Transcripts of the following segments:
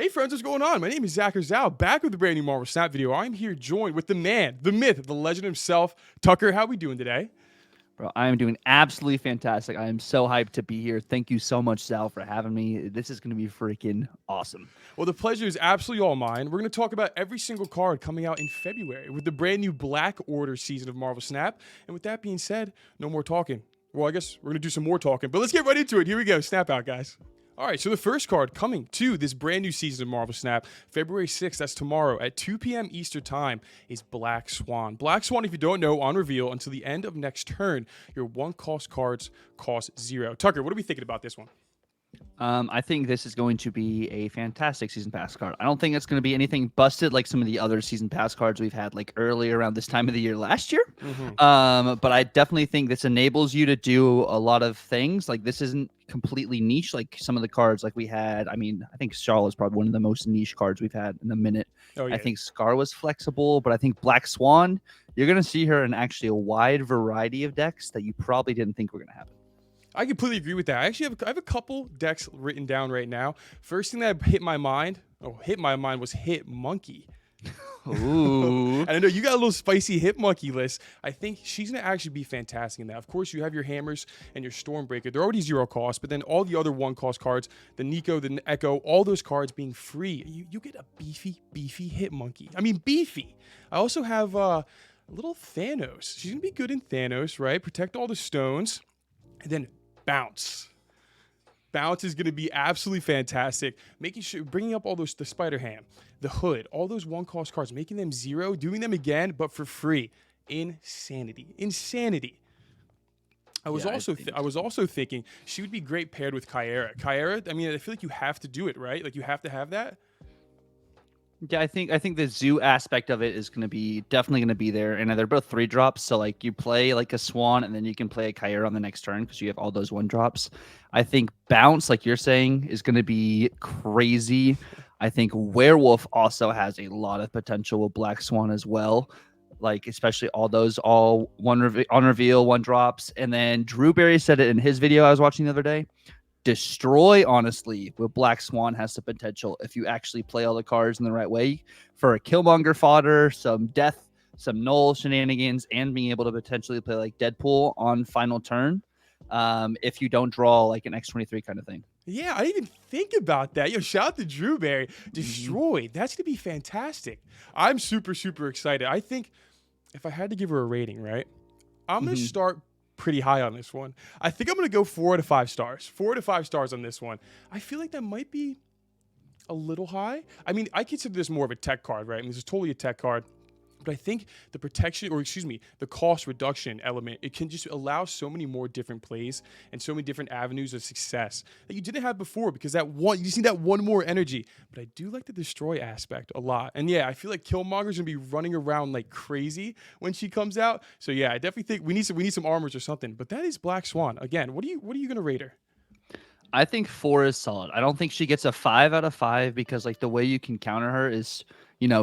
Hey friends, what's going on? My name is Zach Zhao, back with a brand new Marvel Snap video. I'm here joined with the man, the myth, the legend himself, Tuccrr. How we doing today? Bro, I am doing absolutely fantastic. I am so hyped to be here. Thank you so much, Sal, for having me. This is going to be freaking awesome. Well, the pleasure is absolutely all mine. We're going to talk about every single card coming out in February with the brand new Black Order season of Marvel Snap. And with that being said, no more talking. Well, I guess we're going to do some more talking, but let's get right into it. Here we go. Snap out, guys. All right, so the first card coming to this brand new season of Marvel Snap, February 6th, that's tomorrow at 2 p.m. Eastern Time, is Black Swan. Black Swan, if you don't know, on reveal until the end of next turn, your one-cost cards cost 0. Tuccrr, what are we thinking about this one? I think this is going to be a fantastic season pass card. I don't think it's going to be anything busted like some of the other season pass cards we've had like early around this time of the year last year. But I definitely think this enables you to do a lot of things. Like this isn't completely niche like some of the cards like we had. I mean, I think Charlotte is probably one of the most niche cards we've had in a minute. Oh, yeah. I think Scar was flexible, but I think Black Swan, you're going to see her in actually a wide variety of decks that you probably didn't think were going to happen. I completely agree with that. I actually have a couple decks written down right now. First thing that hit my mind was Hit Monkey. Ooh. And I know you got a little spicy Hit Monkey list. I think she's going to actually be fantastic in that. Of course, you have your Hammers and your Stormbreaker. They're already 0 cost, but then all the other 1-cost cards, the Nico, the Echo, all those cards being free, you get a beefy Hit Monkey. I mean, beefy. I also have a little Thanos. She's going to be good in Thanos, right? Protect all the stones. And then Bounce. Bounce is going to be absolutely fantastic. Making sure, bringing up all those, the Spider-Ham, the Hood, all those 1-cost cards, making them 0, doing them again, but for free. Insanity. I was also thinking she would be great paired with Kyra. Kyra, I mean, I feel like you have to do it, right? Like you have to have that. Yeah, I think the zoo aspect of it is going to be definitely going to be there, and they're both 3 drops. So like you play like a Swan, and then you can play a Kyra on the next turn because you have all those 1 drops. I think Bounce, like you're saying, is going to be crazy. I think Werewolf also has a lot of potential with Black Swan as well. Like especially all on reveal 1 drops, and then Drewberry said it in his video I was watching the other day. Destroy, honestly, with Black Swan has the potential if you actually play all the cards in the right way for a Killmonger fodder, some death, some null shenanigans, and being able to potentially play like Deadpool on final turn if you don't draw like an X-23 kind of thing. Yeah, I didn't even think about that. Yo, shout out to Drewberry. Destroyed. That's going to be fantastic. I'm super excited. I think if I had to give her a rating, right, I'm going to start pretty high on this one. I think I'm going to go 4 out of 5 stars. 4 out of 5 stars on this one. I feel like that might be a little high. I mean, I consider this more of a tech card, right? I mean, this is totally a tech card. But I think the protection, or excuse me, the cost reduction element, it can just allow so many more different plays and so many different avenues of success that you didn't have before because you just need that one more energy. But I do like the destroy aspect a lot. And yeah, I feel like Killmonger's gonna be running around like crazy when she comes out. So yeah, I definitely think we need some armors or something. But that is Black Swan. Again, what are you gonna rate her? I think 4 is solid. I don't think she gets a 5 out of 5 because like the way you can counter her is,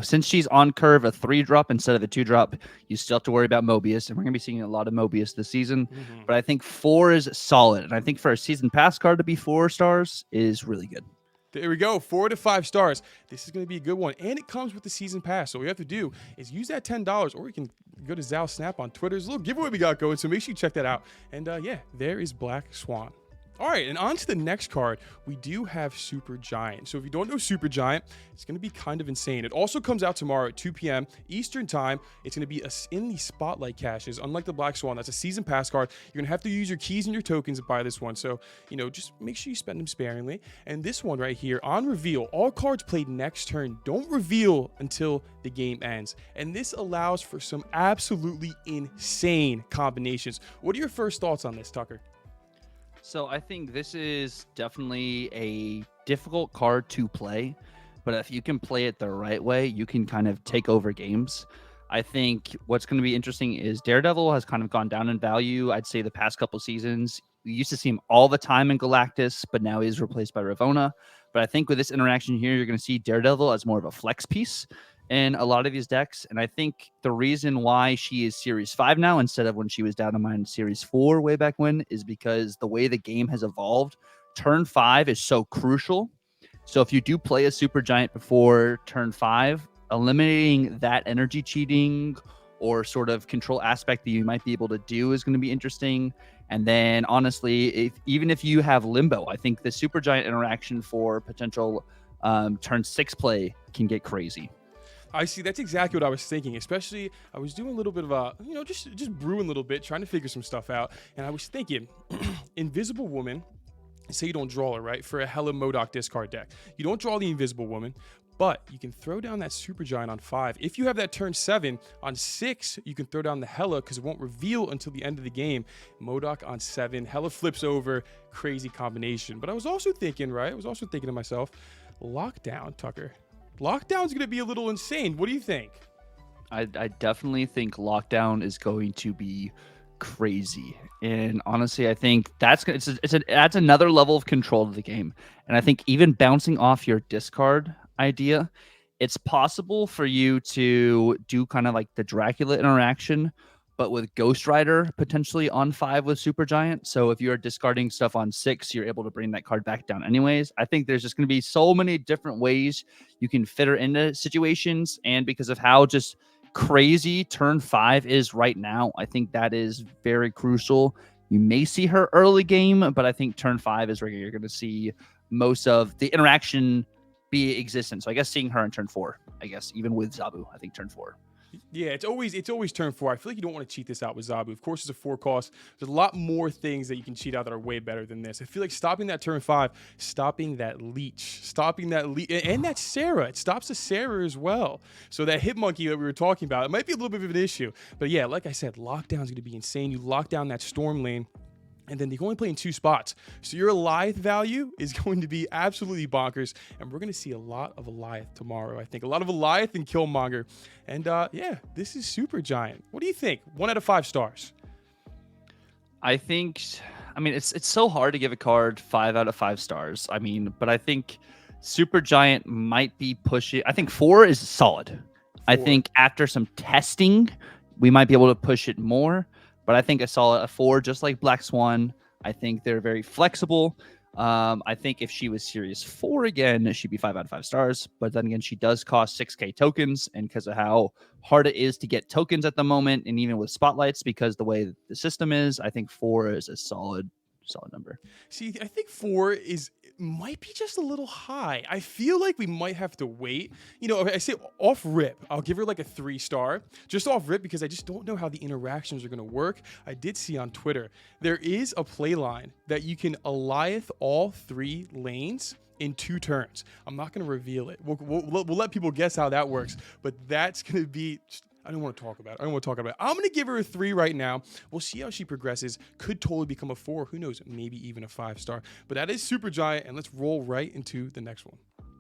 since she's on curve a 3 drop instead of a 2 drop, you still have to worry about Mobius, and we're gonna be seeing a lot of Mobius this season. But I think 4 is solid, and I think for a season pass card to be 4 stars is really good. There we go, 4 to 5 stars. This is going to be a good one, and it comes with the season pass. So what you have to do is use that $10, or you can go to Zal Snap on Twitter. There's a little giveaway we got going, so make sure you check that out. And yeah, there is Black Swan. All right, and on to the next card, we do have Supergiant. So if you don't know Supergiant, it's going to be kind of insane. It also comes out tomorrow at 2 p.m. Eastern Time. It's going to be in the Spotlight caches. Unlike the Black Swan, that's a season pass card. You're going to have to use your keys and your tokens to buy this one. So, just make sure you spend them sparingly. And this one right here, on reveal, all cards played next turn don't reveal until the game ends. And this allows for some absolutely insane combinations. What are your first thoughts on this, Tuccrr? So I think this is definitely a difficult card to play, but if you can play it the right way, you can kind of take over games. I think what's going to be interesting is Daredevil has kind of gone down in value. I'd say the past couple seasons, we used to see him all the time in Galactus, but now he's replaced by Ravonna. But I think with this interaction here, you're going to see Daredevil as more of a flex piece in a lot of these decks. And I think the reason why she is Series 5 now instead of when she was down to mine Series 4 way back when is because the way the game has evolved, turn 5 is so crucial. So if you do play a Supergiant before turn 5, eliminating that energy cheating or sort of control aspect that you might be able to do is going to be interesting. And then honestly, even if you have Limbo, I think the Supergiant interaction for potential turn 6 play can get crazy. I see. That's exactly what I was thinking. Especially, I was doing a little bit of a, just brewing a little bit, trying to figure some stuff out. And I was thinking, Invisible Woman. Say you don't draw her, right? For a Hella Modoc discard deck, you don't draw the Invisible Woman, but you can throw down that Supergiant on 5. If you have that turn 7 on 6, you can throw down the Hella because it won't reveal until the end of the game. Modoc on 7, Hella flips over, crazy combination. But I was also thinking, right? I was also thinking to myself, Lockdown, Tuccrr. Lockdown's going to be a little insane. What do you think? I definitely think Lockdown is going to be crazy, and honestly, I think that's adds another level of control to the game. And I think even bouncing off your discard idea, it's possible for you to do kind of like the Dracula interaction, but with Ghost Rider potentially on 5 with Supergiant. So if you're discarding stuff on 6, you're able to bring that card back down anyways. I think there's just going to be so many different ways you can fit her into situations, and because of how just crazy turn 5 is right now, I think that is very crucial. You may see her early game, but I think turn 5 is where you're going to see most of the interaction be existent. So I guess seeing her in turn 4, I guess even with Zabu, I think turn 4. Yeah, it's always turn 4. I feel like you don't want to cheat this out with Zabu. Of course, it's a 4 cost. There's a lot more things that you can cheat out that are way better than this. I feel like stopping that turn 5, stopping that leech, and that Sarah. It stops the Sarah as well. So that hit monkey that we were talking about, it might be a little bit of an issue. But yeah, like I said, lockdown's going to be insane. You lock down that storm lane, and then you can only play in 2 spots. So your Alioth value is going to be absolutely bonkers. And we're going to see a lot of Alioth tomorrow, I think. A lot of Alioth and Killmonger. And yeah, this is Supergiant. What do you think? 1 out of 5 stars. I think, it's so hard to give a card 5 out of 5 stars. But I think Supergiant might be pushing. I think 4 is solid. 4. I think after some testing, we might be able to push it more. But I think a solid 4, just like Black Swan. I think they're very flexible. I think if she was Series 4 again, she'd be 5 out of 5 stars. But then again, she does cost 6k tokens. And because of how hard it is to get tokens at the moment, and even with spotlights, because the way the system is, I think 4 is a solid number. See, I think 4 might be just a little high. I feel like we might have to wait. I say off rip, I'll give her like a 3-star, just off rip, because I just don't know how the interactions are going to work. I did see on Twitter, there is a play line that you can Alioth all 3 lanes in 2 turns. I'm not going to reveal it. We'll let people guess how that works, but that's going to be... I don't want to talk about it. I'm going to give her a 3 right now. We'll see how she progresses. Could totally become a 4. Who knows? Maybe even a 5-star. But that is Supergiant, and let's roll right into the next one.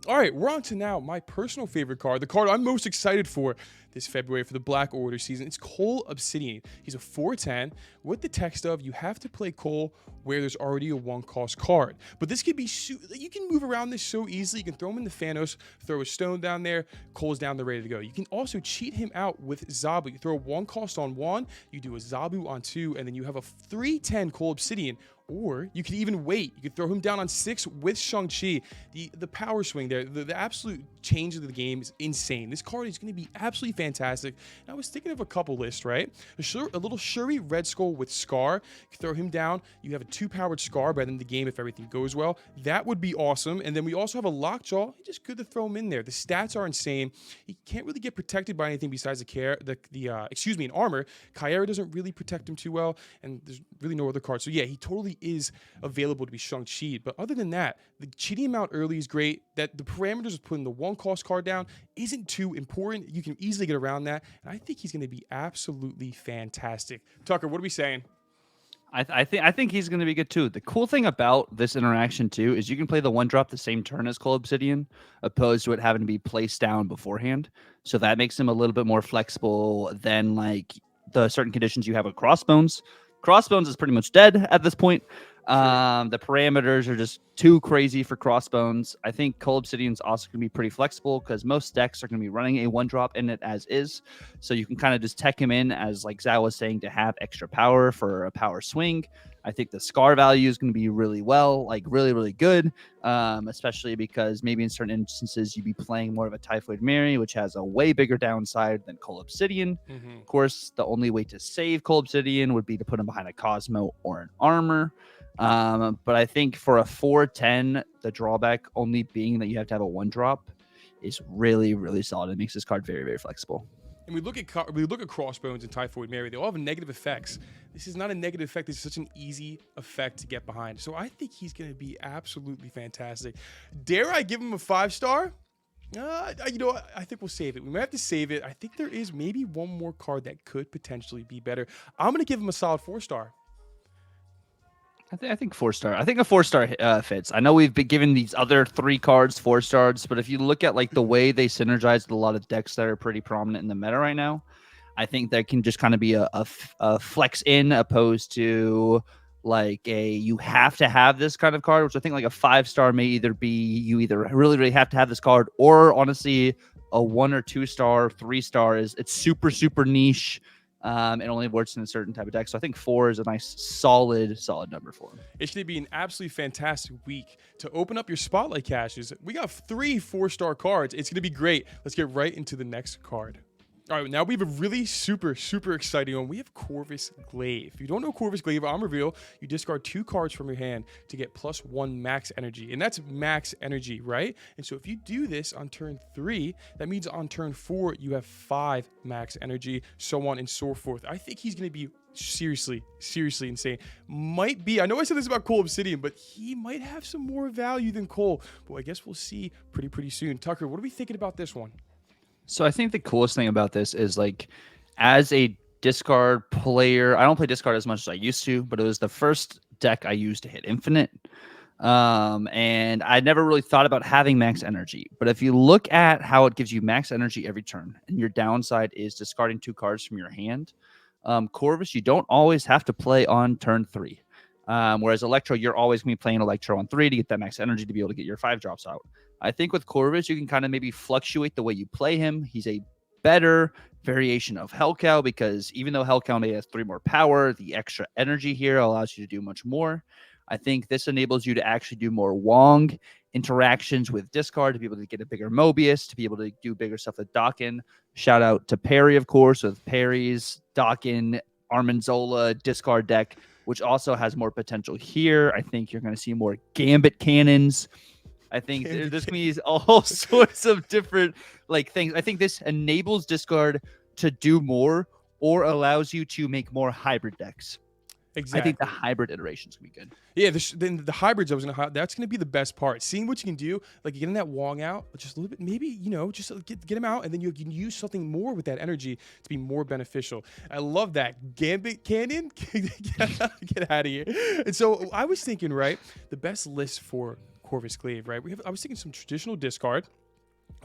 All right, we're on to now my personal favorite card, the card I'm most excited for this February for the Black Order season. It's Cull Obsidian. He's a 4/10 with the text of, you have to play Cull where there's already a 1-cost card. But this could be, you can move around this so easily. You can throw him in the Thanos, throw a stone down there, Cull's down there ready to go. You can also cheat him out with Zabu. You throw a 1-cost on 1, you do a Zabu on 2, and then you have a 3/10 Cull Obsidian. Or you could even wait. You could throw him down on 6 with Shang-Chi. The power swing there, the absolute change of the game is insane. This card is going to be absolutely fantastic. And I was thinking of a couple lists, right? A little Shuri Red Skull with Scar. You throw him down. You have a 2-powered Scar by the end of the game if everything goes well. That would be awesome. And then we also have a Lockjaw. Just good to throw him in there. The stats are insane. He can't really get protected by anything besides an armor. Kyra doesn't really protect him too well, and there's really no other cards. So yeah, he totally is available to be Shang-Chi. But other than that, the cheating him out early is great. That the parameters of putting the 1-cost card down isn't too important. You can easily get around that. And I think he's going to be absolutely fantastic. Tuccrr, what are we saying? I think he's going to be good too. The cool thing about this interaction too is you can play the 1-drop the same turn as Cull Obsidian, opposed to it having to be placed down beforehand. So that makes him a little bit more flexible than like the certain conditions you have with Crossbones. Crossbones is pretty much dead at this point. The parameters are just too crazy for Crossbones. I think Cull Obsidian's also going to be pretty flexible because most decks are going to be running a 1-drop in it as is. So you can kind of just tech him in, as like Zao was saying, to have extra power for a power swing. I think the Scar value is going to be really really good, especially because maybe in certain instances you'd be playing more of a Typhoid Mary, which has a way bigger downside than Cull Obsidian. Mm-hmm. Of course, the only way to save Cull Obsidian would be to put him behind a Cosmo or an armor. But I think for a 4/10, the drawback only being that you have to have a 1-drop is really, really solid. It makes this card very, very flexible. And we look at Crossbones and Typhoid Mary. They all have negative effects. This is not a negative effect. This is such an easy effect to get behind. So I think he's going to be absolutely fantastic. Dare I give him a 5-star? I think we'll save it. We might have to save it. I think there is maybe one more card that could potentially be better. I'm going to give him a solid 4-star. I think 4-star. I think a 4-star fits. I know we've been given these other 3 cards 4-stars, but if you look at like the way they synergize with a lot of decks that are pretty prominent in the meta right now, I think that can just kind of be a flex in, opposed to like you have to have this kind of card, which I think like a 5-star may either be you either really, really have to have this card, or honestly a 1 or 2-star, 3-star it's super, super niche. It only works in a certain type of deck. So I think 4 is a nice, solid number for him. It's going to be an absolutely fantastic week to open up your spotlight caches. We got 3 4-star cards. It's going to be great. Let's get right into the next card. All right, now we have a really super, super exciting one. We have Corvus Glaive. If you don't know Corvus Glaive, on reveal, you discard 2 cards from your hand to get +1 max energy. And that's max energy, right? And so if you do this on turn 3, that means on turn 4, you have 5 max energy, so on and so forth. I think he's going to be seriously insane. Might be, I know I said this about Cull Obsidian, but he might have some more value than Cull. But I guess we'll see pretty soon. Tuccrr, what are we thinking about this one? So I think the coolest thing about this is, like, as a discard player, I don't play discard as much as I used to, but it was the first deck I used to hit infinite. And I never really thought about having max energy. But if you look at how it gives you max energy every turn, and your downside is discarding 2 cards from your hand, Corvus, you don't always have to play on turn 3. Whereas Electro, you're always going to be playing Electro on 3 to get that max energy to be able to get your 5 drops out. I think with Corvus, you can kind of maybe fluctuate the way you play him. He's a better variation of Hellcow, because even though Hellcow only has 3 more power, the extra energy here allows you to do much more. I think this enables you to actually do more Wong interactions with discard, to be able to get a bigger Mobius, to be able to do bigger stuff with Dawkin. Shout out to Perry, of course, with Perry's Dawkin, Armanzola discard deck, which also has more potential here. I think you're going to see more Gambit cannons. I think there's going to be all sorts of different things. I think this enables discard to do more, or allows you to make more hybrid decks. Exactly. I think the hybrid iterations can be good. Yeah, the hybrids that's gonna be the best part. Seeing what you can do, like getting that Wong out, just a little bit, maybe just get him out, and then you can use something more with that energy to be more beneficial. I love that Gambit Canyon. Get out of here. And so I was thinking, right, the best list for Corvus Glaive, right? I was thinking some traditional discard.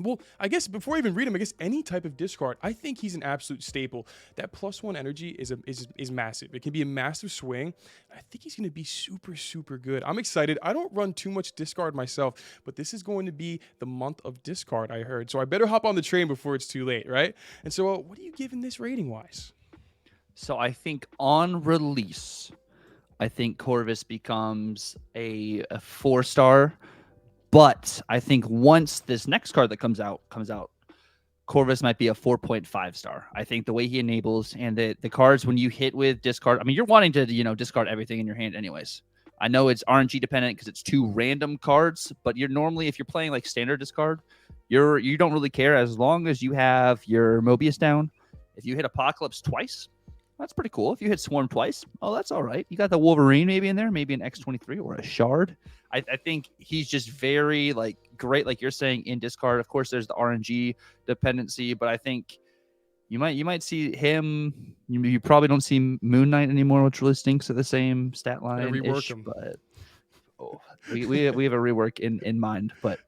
Well, I guess before I even read him, I guess any type of discard, I think he's an absolute staple. That +1 energy is massive. It can be a massive swing. I think he's going to be super, super good. I'm excited. I don't run too much discard myself, but this is going to be the month of discard, I heard. So I better hop on the train before it's too late, right? And so what are you giving this rating-wise? So I think on release, I think Corvus becomes a 4-star. But I think once this next card that comes out, Corvus might be a 4.5 star. I think the way he enables, and the cards when you hit with discard, I mean, you're wanting to, discard everything in your hand anyways. I know it's RNG dependent because it's 2 random cards, but you're normally, if you're playing like standard discard, you don't really care as long as you have your Mobius down. If you hit Apocalypse twice, that's pretty cool. If you hit Swarm twice, oh, that's all right. You got the Wolverine maybe in there, maybe an X-23 or a Shard. I think he's just very great, like you're saying, in discard. Of course, there's the RNG dependency, but I think you might see him. You probably don't see Moon Knight anymore, which really stinks at the same stat line. Rework him, but we have a rework in mind. But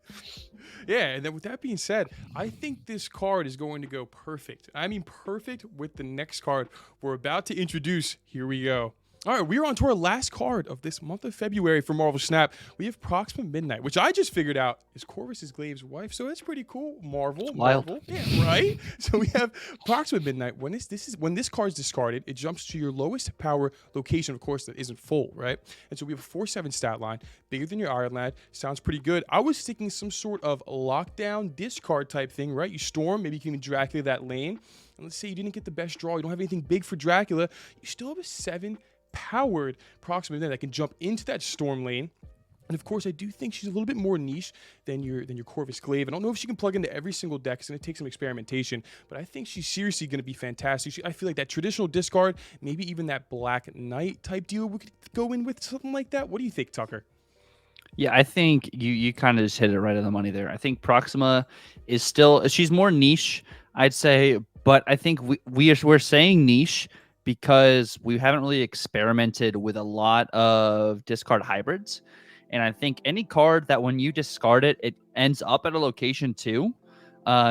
yeah, and then with that being said, I think this card is going to go perfect. I mean perfect with the next card we're about to introduce. Here we go. All right, we are on to our last card of this month of February for Marvel Snap. We have Proxima Midnight, which I just figured out is Corvus Glaive's wife, so that's pretty cool. It's Marvel, wild. Marvel, yeah, right. So we have Proxima Midnight. When this card is discarded, it jumps to your lowest power location, of course, that isn't full, right? And so we have a 4/7 stat line, bigger than your Iron Lad. Sounds pretty good. I was thinking some sort of lockdown discard type thing, right? You storm, maybe you can even Dracula that lane. And let's say you didn't get the best draw, you don't have anything big for Dracula, you still have a 7 powered Proxima Midnight that can jump into that storm lane. And of course, I do think she's a little bit more niche than your Corvus Glaive. I don't know if she can plug into every single deck. It's going to take some experimentation, but I think she's seriously going to be fantastic. I feel like that traditional discard, maybe even that Black Knight type deal, we could go in with something like that. What do you think, Tuccrr? Yeah, I think you kind of just hit it right on the money there. I think Proxima is still she's more niche, I'd say, but I think we're saying niche because we haven't really experimented with a lot of discard hybrids. And I think any card that when you discard it, it ends up at a location too,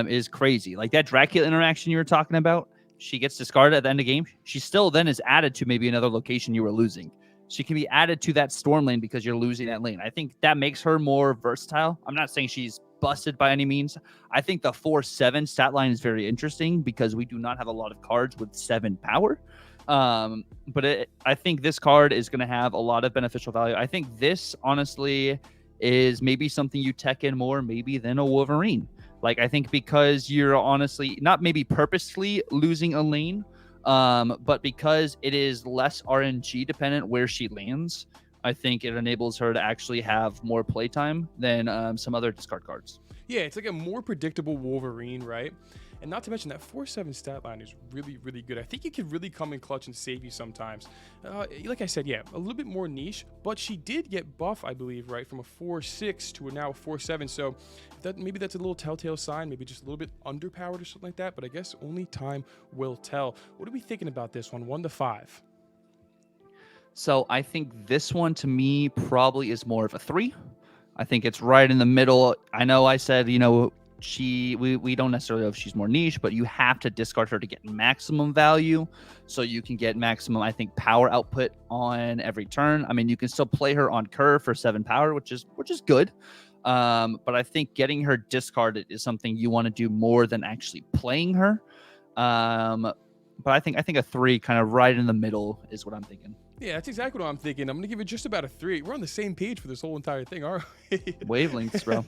is crazy. Like that Dracula interaction you were talking about, she gets discarded at the end of the game. She still then is added to maybe another location you were losing. She can be added to that storm lane because you're losing that lane. I think that makes her more versatile. I'm not saying she's busted by any means. I think the 4/7 stat line is very interesting because we do not have a lot of cards with 7 power. But I think this card is going to have a lot of beneficial value. I think this, honestly, is maybe something you tech in more maybe than a Wolverine. Like, I think because you're honestly not maybe purposely losing a lane, but because it is less RNG dependent where she lands, I think it enables her to actually have more playtime than some other discard cards. Yeah, it's like a more predictable Wolverine, right? And not to mention that 4/7 stat line is really, really good. I think it can really come in clutch and save you sometimes. Like I said, yeah, a little bit more niche, but she did get buff, I believe, right, from a 4/6 to a now a 4/7. So maybe that's a little telltale sign, maybe just a little bit underpowered or something like that. But I guess only time will tell. What are we thinking about this one? 1 to 5. So I think this one to me probably is more of a 3. I think it's right in the middle. I know I said, we don't necessarily know if she's more niche, but you have to discard her to get maximum value. So you can get maximum, I think, power output on every turn. I mean, you can still play her on curve for 7 power, which is good. But I think getting her discarded is something you want to do more than actually playing her. But I think a 3 kind of right in the middle is what I'm thinking. Yeah, that's exactly what I'm thinking. I'm going to give it just about a 3. We're on the same page for this whole entire thing, aren't we? Wavelengths, bro.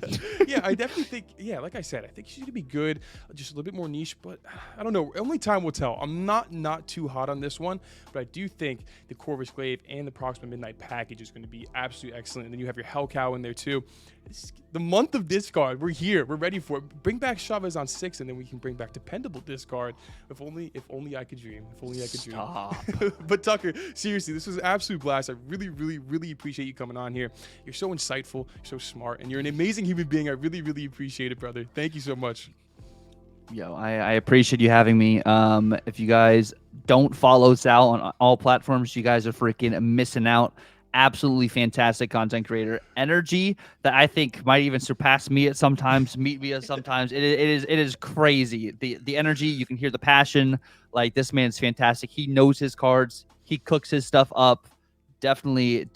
Yeah, I definitely think, like I said, I think she's going to be good, just a little bit more niche, but I don't know. Only time will tell. I'm not too hot on this one, but I do think the Corvus Glaive and the Proxima Midnight package is going to be absolutely excellent. And then you have your Hell Cow in there too. The month of discard, we're here. We're ready for it. Bring back Chavez on 6, and then we can bring back dependable discard. If only I could dream. If only I could dream. But Tuccrr, seriously, this was an absolute blast. I really, really, really appreciate you coming on here. You're so insightful, you're so smart, and you're an amazing human being. I really, really appreciate it, brother. Thank you so much. Yo, I appreciate you having me. If you guys don't follow Sal on all platforms, you guys are freaking missing out. Absolutely fantastic content creator. Energy that I think might even surpass me at sometimes, meet me at sometimes. It is crazy. The energy, you can hear the passion. Like, this man's fantastic. He knows his cards. He cooks his stuff up. Definitely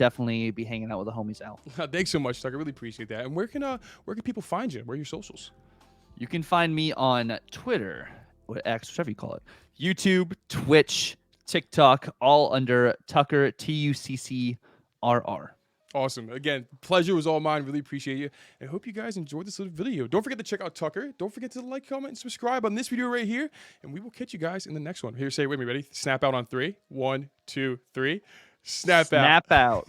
be hanging out with the homies out. Thanks so much, Tuck. I really appreciate that. And where can people find you? Where are your socials? You can find me on Twitter, or X, whatever you call it, YouTube, Twitch, TikTok, all under Tuccrr, TUCCRR. Awesome. Again, pleasure was all mine. Really appreciate you. I hope you guys enjoyed this little video. Don't forget to check out Tuccrr. Don't forget to like, comment, and subscribe on this video right here. And we will catch you guys in the next one. Here, say it with me. Ready? Snap out on 3. 1, 2, 3. Snap out. Snap out.